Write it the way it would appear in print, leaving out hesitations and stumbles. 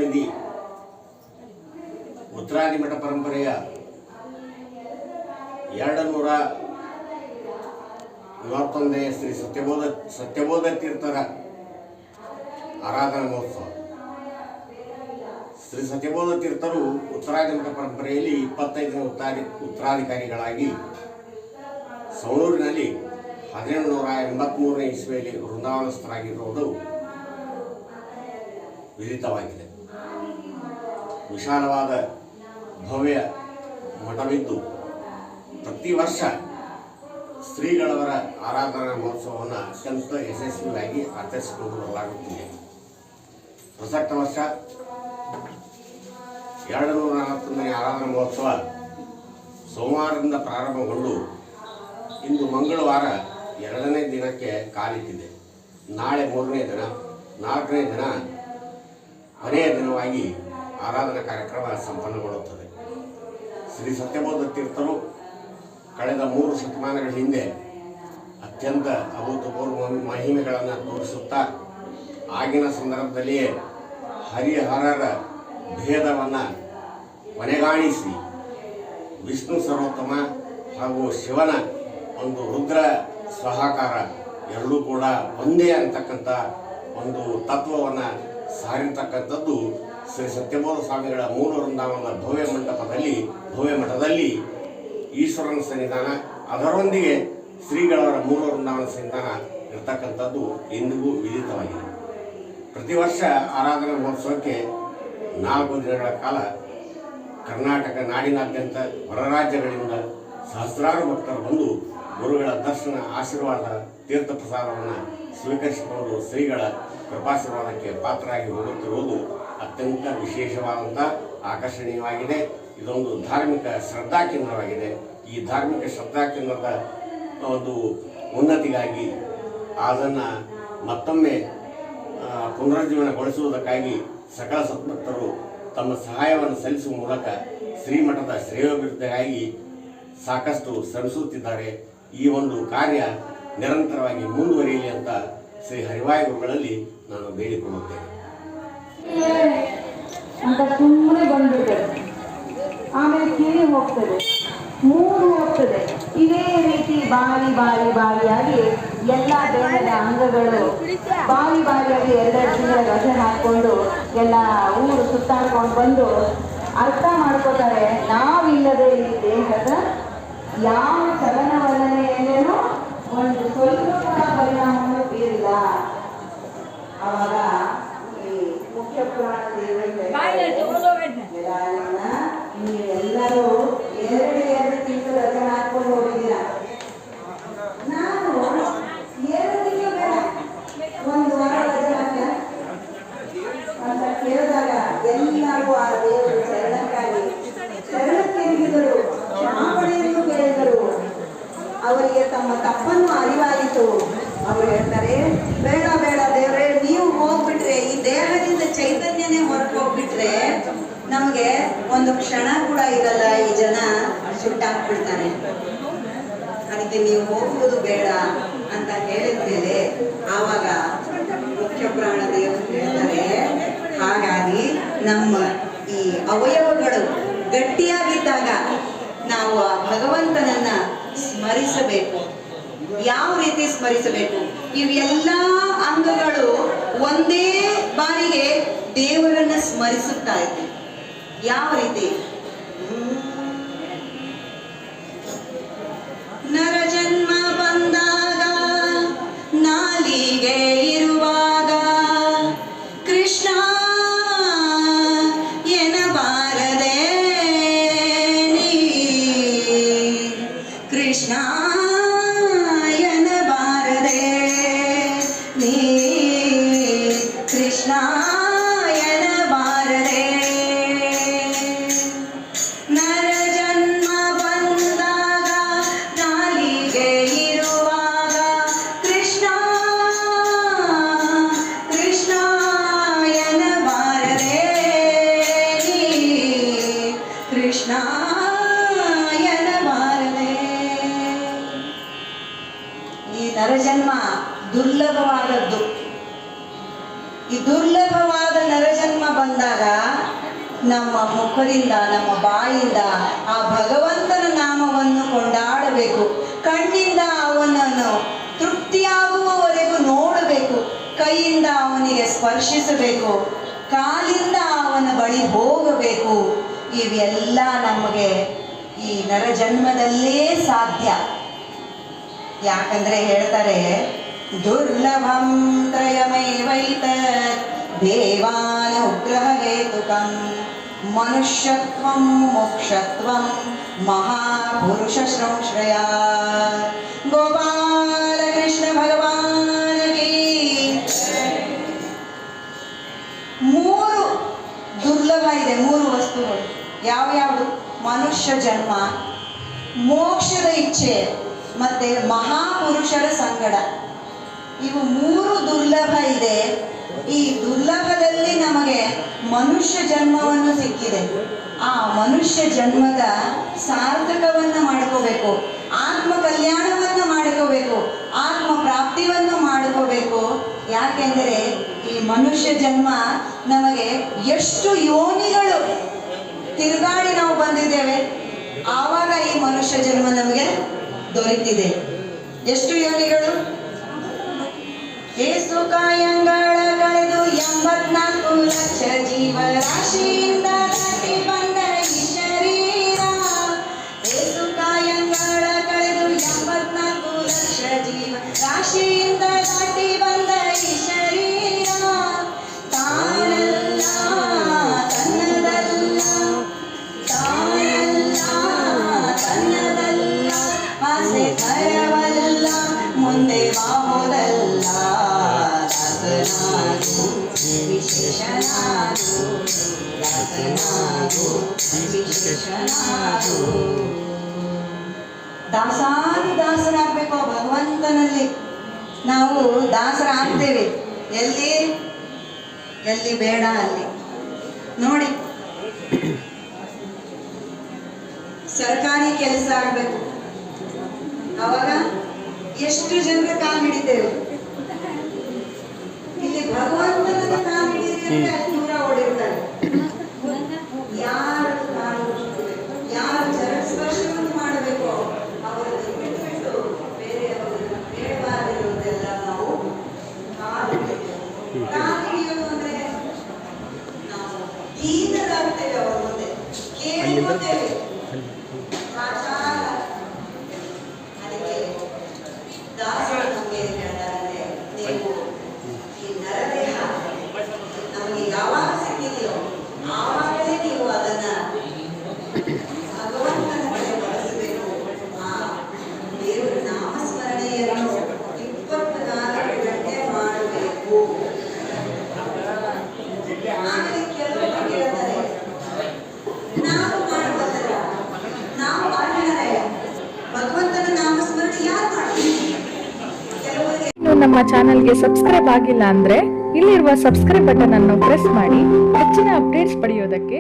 ಸನ್ನಿಧಿ ಉತ್ತರಾದಿ ಮಠ ಪರಂಪರೆಯ 241ನೇ ಶ್ರೀ ಸತ್ಯಬೋಧ ತೀರ್ಥರ ಆರಾಧನಾ ಮಹೋತ್ಸವ. ಶ್ರೀ ಸತ್ಯಬೋಧ ತೀರ್ಥರು ಉತ್ತರಾದಿ ಮಠ ಪರಂಪರೆಯಲ್ಲಿ 25ನೇ ಉತ್ತರಾಧಿಕಾರಿಗಳಾಗಿ ಸವಣೂರಿನಲ್ಲಿ 1883ನೇ ಇಸ್ವಿಯಲ್ಲಿ ವೃಂದಾವನಸ್ಥರಾಗಿರುವುದು ವಿದಿತವಾಗಿದೆ. ವಿಶಾಲವಾದ ಭವ್ಯ ಮಠವಿದ್ದು ಪ್ರತಿ ವರ್ಷ ಶ್ರೀಗಳವರ ಆರಾಧನಾ ಮಹೋತ್ಸವವನ್ನು ಅತ್ಯಂತ ಯಶಸ್ವಿಯಾಗಿ ಆಚರಿಸಿಕೊಂಡು ಬರಲಾಗುತ್ತಿದೆ. ಪ್ರಸಕ್ತ ವರ್ಷ 240ನೇ ಆರಾಧನಾ ಮಹೋತ್ಸವ ಸೋಮವಾರದಿಂದ ಪ್ರಾರಂಭಗೊಂಡು ಇಂದು ಮಂಗಳವಾರ 2ನೇ ದಿನಕ್ಕೆ ಕಾಲಿಟ್ಟಿದೆ. ನಾಳೆ 3ನೇ ದಿನ, 4ನೇ ದಿನ ಕೊನೆಯ ದಿನವಾಗಿ ಆರಾಧನಾ ಕಾರ್ಯಕ್ರಮ ಸಂಪನ್ನಗೊಳ್ಳುತ್ತದೆ. ಶ್ರೀ ಸತ್ಯಬೋಧ ತೀರ್ಥರು ಕಳೆದ 3 ಶತಮಾನಗಳ ಹಿಂದೆ ಅತ್ಯಂತ ಅಭೂತಪೂರ್ವ ಮಹಿಮೆಗಳನ್ನು ತೋರಿಸುತ್ತಾ ಆಗಿನ ಸಂದರ್ಭದಲ್ಲಿಯೇ ಹರಿಹರರ ಭೇದವನ್ನು ಕೊನೆಗಾಣಿಸಿ ವಿಷ್ಣು ಸರ್ವೋತ್ತಮ ಹಾಗೂ ಶಿವನ ಒಂದು ರುದ್ರ ಸ್ವಹಾಕಾರ ಎರಡೂ ಕೂಡ ಒಂದೇ ಅಂತಕ್ಕಂಥ ಒಂದು ತತ್ವವನ್ನು ಸಾರಿರ್ತಕ್ಕಂಥದ್ದು ಶ್ರೀ ಸತ್ಯಬೋಧ ಸ್ವಾಮಿಗಳ ಮೂಲ ವೃಂದಾವನದ ಭವ್ಯ ಮಠದಲ್ಲಿ ಈಶ್ವರನ ಸನ್ನಿಧಾನ, ಅದರೊಂದಿಗೆ ಶ್ರೀಗಳವರ ಮೂಲ ವೃಂದಾವನ ಸನ್ನಿಧಾನ ಇರತಕ್ಕಂಥದ್ದು ಎಂದಿಗೂ ವಿದಿತವಾಗಿದೆ. ಪ್ರತಿ ವರ್ಷ ಆರಾಧನಾ ಮಹೋತ್ಸವಕ್ಕೆ 4 ದಿನಗಳ ಕಾಲ ಕರ್ನಾಟಕ ನಾಡಿನಾದ್ಯಂತ ಹೊರ ರಾಜ್ಯಗಳಿಂದ ಸಹಸ್ರಾರು ಭಕ್ತರು ಬಂದು ಗುರುಗಳ ದರ್ಶನ, ಆಶೀರ್ವಾದ, ತೀರ್ಥ ಪ್ರಸಾದವನ್ನು ಸ್ವೀಕರಿಸಿಕೊಂಡು ಶ್ರೀಗಳ ಕೃಪಾಶೀರ್ವಾದಕ್ಕೆ ಪಾತ್ರರಾಗಿ ಹೋಗುತ್ತಿರುವುದು ಅತ್ಯಂತ ವಿಶೇಷವಾದಂಥ ಆಕರ್ಷಣೀಯವಾಗಿದೆ. ಇದೊಂದು ಧಾರ್ಮಿಕ ಶ್ರದ್ಧಾ ಕೇಂದ್ರವಾಗಿದೆ. ಈ ಧಾರ್ಮಿಕ ಶ್ರದ್ಧಾ ಕೇಂದ್ರದ ಒಂದು ಉನ್ನತಿಗಾಗಿ ಅದನ್ನು ಮತ್ತೊಮ್ಮೆ ಪುನರುಜ್ಜೀವನಗೊಳಿಸುವುದಕ್ಕಾಗಿ ಸಕಲ ಸದ್ಭಕ್ತರು ತಮ್ಮ ಸಹಾಯವನ್ನು ಸಲ್ಲಿಸುವ ಮೂಲಕ ಶ್ರೀಮಠದ ಶ್ರೇಯೋಭಿವೃದ್ಧಿಗಾಗಿ ಸಾಕಷ್ಟು ಶ್ರಮಿಸುತ್ತಿದ್ದಾರೆ. ಈ ಒಂದು ಕಾರ್ಯ ನಿರಂತರವಾಗಿ ಮುಂದುವರಿಯಲಿ ಅಂತ ಶ್ರೀ ಹರಿವಾಯ ಗುರುಗಳಲ್ಲಿ ನಾನು ಬೇಡಿಕೊಳ್ಳುತ್ತೇನೆ. ಅಂತ ಸುಮ್ಮನೆ ಬಂದ್ಬಿಡ್ತದೆ, ಆಮೇಲೆ ಕಿವಿ ಹೋಗ್ತದೆ, ಮೂಗು ಹೋಗ್ತದೆ. ಇದೇ ರೀತಿ ಬಾರಿಯಾಗಿ ಎಲ್ಲ ದೇಹದ ಅಂಗಗಳು ಬಾರಿಯಾಗಿ 2 ತಿಂಗಳ ರಜೆ ಹಾಕೊಂಡು ಎಲ್ಲ ಊರು ಸುತ್ತಾಡ್ಕೊಂಡು ಬಂದು ಅರ್ಥ ಮಾಡ್ಕೋತಾರೆ, ನಾವಿಲ್ಲದೆ ಈ ದೇಹದ ಯಾವ ಚಲನವಲನೆಯಲ್ಲೇನೂ ಒಂದು ಸ್ವಲ್ಪ ಕೂಡ ಪರಿಣಾಮವನ್ನು ಬೀರಿಲ್ಲ. ಅವಾಗ ಈ ಮುಖ್ಯ ಪುರಾಣ ಎಲ್ಲರೂ 2 ತಿಂಗಳು ರಜೆ ಹಾಕೊಂಡು ಹೋಗಿದ್ದೀರ. ನಾನು 2 ತಿಂಗಳು ಬೇಡ, 1 ವಾರ ರಜೆ ಹಾಕ ಅಂತ ಕೇಳಿದಾಗ ಎಲ್ಲರೂ ಆ ದೇವರು ಶರಣಕ್ಕೆ ಹಿಡಿದರು, ಕ್ಷಮಾಪಣೆಯನ್ನು ಕೇಳಿದರು. ಅವರಿಗೆ ತಮ್ಮ ತಪ್ಪನ್ನು ಅರಿವಾಯಿತು. ಅವರು ಹೇಳ್ತಾರೆ, ಬೇಡ ದೇವರೇ, ನೀವು ಹೋಗ್ಬಿಟ್ರೆ, ಈ ದೇಹದಿಂದ ಚೈತನ್ಯನೇ ಹೊರಟು ಹೋಗ್ಬಿಟ್ರೆ ನಮ್ಗೆ ಒಂದು ಕ್ಷಣ ಕೂಡ ಇರಲ್ಲ, ಈ ಜನ ಸುಟ್ಟಾಕ್ಬಿಡ್ತಾನೆ, ಅದಕ್ಕೆ ನೀವು ಹೋಗುವುದು ಬೇಡ ಅಂತ ಹೇಳಿದ ಮೇಲೆ ಆವಾಗ ಮುಖ್ಯ ಪ್ರಾಣ ದೇವರು ಹೇಳ್ತಾರೆ, ಹಾಗಾಗಿ ನಮ್ಮ ಈ ಅವಯವಗಳು ಗಟ್ಟಿಯಾಗಿದ್ದಾಗ ನಾವು ಆ ಭಗವಂತನನ್ನ ಸ್ಮರಿಸಬೇಕು. ಯಾವ ರೀತಿ ಸ್ಮರಿಸಬೇಕು? ಇವೆಲ್ಲ ಅಂಗಗಳು ಒಂದೇ ಬಾರಿಗೆ ದೇವರನ್ನ ಸ್ಮರಿಸುತ್ತಾ ಇವೆ. ಯಾವ ರೀತಿ? ನರಜನ್ಮ ಬಂದಾಗ, ನಾಲಿಗೆ ಇರುವಾಗ ಕೃಷ್ಣ ಎನ್ನಬಾರದೆ ನೀ, ಕೃಷ್ಣ ಎನ್ನಬಾರದೆ ನೀ, ಕೃಷ್ಣ ಎನ್ನಬಾರದೆ. ನರಜನ್ಮ ಬಂದಾಗ, ನಾಲಿಗೆ ಇರುವಾಗ ಕೃಷ್ಣ ಕೃಷ್ಣ ಎನ್ನಬಾರದೆ ನೀ, ಕೃಷ್ಣ ಎನ್ನಬಾರದೆ. ಈ ನರಜನ್ಮ ದುರ್ಲಭವಾದದ್ದು. ಈ ದುರ್ಲಭವಾದ ನರಜನ್ಮ ಬಂದಾಗ ನಮ್ಮ ಮುಖದಿಂದ, ನಮ್ಮ ಬಾಯಿಂದ ಆ ಭಗವಂತನ ನಾಮವನ್ನು ಕೊಂಡಾಡಬೇಕು. ಕಣ್ಣಿಂದ ಅವನನ್ನು ತೃಪ್ತಿಯಾಗುವವರೆಗೂ ನೋಡಬೇಕು. ಕೈಯಿಂದ ಅವನಿಗೆ ಸ್ಪರ್ಶಿಸಬೇಕು. ಕಾಲಿಂದ ಅವನ ಬಳಿ ಹೋಗಬೇಕು. ಇವೆಲ್ಲ ನಮಗೆ ಈ ನರಜನ್ಮದಲ್ಲೇ ಸಾಧ್ಯ. ಯಾಕಂದ್ರೆ ಹೇಳ್ತಾರೆ, ದುರ್ಲಭಂ ತ್ರಯಮೇವೈತತ್ ದೇವಾನುಗ್ರಹ ಹೇತುಕಂ ಮನುಷ್ಯತ್ವಂ ಮೋಕ್ಷತ್ವಂ ಮಹಾಪುರುಷ ಶ್ರೌಶ್ರಯ. ಗೋಪಾಲ ಕೃಷ್ಣ ಭಗವಾನ ಕೀ. ಮೂರು ದುರ್ಲಭ ಇದೆ, ಮೂರು ವಸ್ತುಗಳು. ಯಾವ್ಯಾವುದು? ಮನುಷ್ಯ ಜನ್ಮ, ಮೋಕ್ಷದ ಇಚ್ಛೆ, ಮತ್ತೆ ಮಹಾಪುರುಷರ ಸಂಗಡ. ಇವು ಮೂರು ದುರ್ಲಭ ಇದೆ. ಈ ದುರ್ಲಭದಲ್ಲಿ ನಮಗೆ ಮನುಷ್ಯ ಜನ್ಮವನ್ನು ಸಿಕ್ಕಿದೆ. ಆ ಮನುಷ್ಯ ಜನ್ಮದ ಸಾರ್ಥಕವನ್ನ ಮಾಡ್ಕೋಬೇಕು, ಆತ್ಮ ಕಲ್ಯಾಣವನ್ನ ಮಾಡ್ಕೋಬೇಕು, ಆತ್ಮ ಪ್ರಾಪ್ತಿಯನ್ನು ಮಾಡ್ಕೋಬೇಕು. ಯಾಕೆಂದರೆ ಈ ಮನುಷ್ಯ ಜನ್ಮ ನಮಗೆ ಎಷ್ಟು ಯೋನಿಗಳು ತಿರುಗಾಡಿ ನಾವು ಬಂದಿದ್ದೇವೆ, ಆವಾಗ ಈ ಮನುಷ್ಯ ಜನ್ಮ ನಮಗೆ ದೊರೆತಿದೆ. ಎಷ್ಟು ಯೋನಿಗಳು? ಏಸು ಕಾಯಂಗಳ ಕಳೆದು 84 ಲಕ್ಷ ಜೀವರಾಶಿಯಿಂದ ದಾಟಿ ಬಂದ ಈ ಶರೀರ. ಏಸು ಕಾಯಂಗಳ ಕಳೆದು 84 ಲಕ್ಷ ಜೀವರಾಶಿಯಿಂದ ದಾಟಿ ಬಂದ ಈ ಶರೀರ. ತಾನಲ್ಲ ತನ್ನದಲ್ಲ, ತಾನಲ್ಲ ತನ್ನದಲ್ಲ, ಆಸೆ ಕರವಲ್ಲ, ಮುಂದೆ ಬಾಹುದಲ್ಲ. ದಾಸನಾಗು ವಿಶೇಷನಾಗು, ದಾಸನಾಗು ವಿಶೇಷನಾಗು. ದಾಸನಾಗಬೇಕು ಭಗವಂತನಲ್ಲಿ. ನಾವು ದಾಸರಾಗ್ತೇವೆ ಎಲ್ಲಿ? ಎಲ್ಲಿ ಬೇಡ ಅಲ್ಲಿ. ನೋಡಿ, ಸರ್ಕಾರಿ ಕೆಲಸ ಆಗ್ಬೇಕು, ಅವಾಗ ಎಷ್ಟು ಜನರ ಕಾಲು ಹಿಡಿತೇವೆ. ಇಲ್ಲಿ ಭಗವಂತನ ಕಾಲು ಹಿಡಿದ್ರೆ ದೂರ ಓಡಿರ್ತಾರೆ. ಯಾರು ಕಾಲು ಯಾರು ಚರಣ ಸ್ಪರ್ಶವನ್ನು ಮಾಡಬೇಕು ಅವರನ್ನು ಬಿಟ್ಟು ಬೇರೆಯವರನ್ನು ಬೇಡಬಾರದಿರುವುದೆಲ್ಲ ನಾವು ಕಾಲು ಹಿಡಿಯೋದು. ಅಂದ್ರೆ ನಾವು ದೀನರಾಗ್ತೇವೆ, ಅವರ ಮುಂದೆ ಕೇಳಿಕೊಳ್ತೇವೆ. ದಾಸರು ನಮಗೆ ಹೇಳ್ತಾರೆ, ನೀವು ಈ ನರದೇಹ ನಮಗೆ ಯಾವಾಗ ಸಿಕ್ಕಿದೆಯೋ ಆವಾಗಲೇ ನೀವು ಅದನ್ನ ಭಗವಂತನ ಕಡೆ ಬಳಸಬೇಕು. ಆ ದೇವರ ನಾಮಸ್ಮರಣೆಯನ್ನು 24 ಗಂಟೆ ಮಾಡಬೇಕು. ಆಮೇಲೆ ಕೆಲವರು ಕೇಳ್ತಾರೆ, ನಾವು ಮಾಡುವುದಲ್ಲ, ನಾವು ಮಾಡಿದರೆ ಭಗವಂತನ ನಾಮಸ್ಮರಣೆ ಯಾರು ಮಾಡ್ತೀವಿ? ನೀವು ನಮ್ಮ ಚಾನೆಲ್ಗೆ ಸಬ್ಸ್ಕ್ರೈಬ್ ಆಗಿಲ್ಲ ಅಂದ್ರೆ ಇಲ್ಲಿರುವ ಸಬ್ಸ್ಕ್ರೈಬ್ ಬಟನ್ ಅನ್ನು ಪ್ರೆಸ್ ಮಾಡಿ ಹೆಚ್ಚಿನ ಅಪ್ಡೇಟ್ಸ್ ಪಡೆಯೋದಕ್ಕೆ.